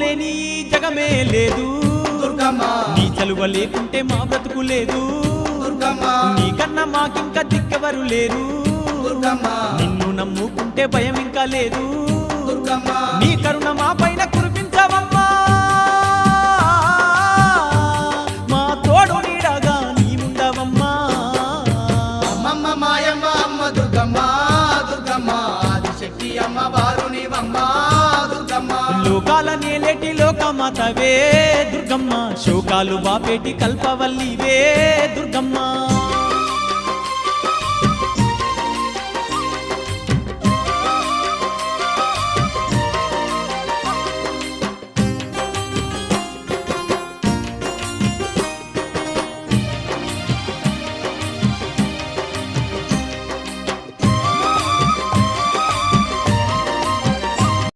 లేని జగమే లేదు దుర్గమ్మ నీ చలువ లేకుంటే మా బ్రతుకు లేదు దుర్గమ్మ నీకన్నా మాకింకా దిక్కెవరు లేరు దుర్గమ్మ నిన్ను నమ్ముకుంటే భయం ఇంకా లేదు దుర్గమ్మ నీ కరుణ మా పైన కురిపించవమ్మా మా తోడు నీడగా నీవుండవమ్మా అమ్మమ్మ మాయమ్మ అమ్మ దుర్గమ్మ దుర్గమ్మ ఆదిశక్తి అమ్మ వారు నీవమ్మ దుర్గమ్మ లోకాల నేలేటి లోకమాతవే దుర్గమ్మ శోకాలు బాపేటి కల్పవల్లివే దుర్గమ్మ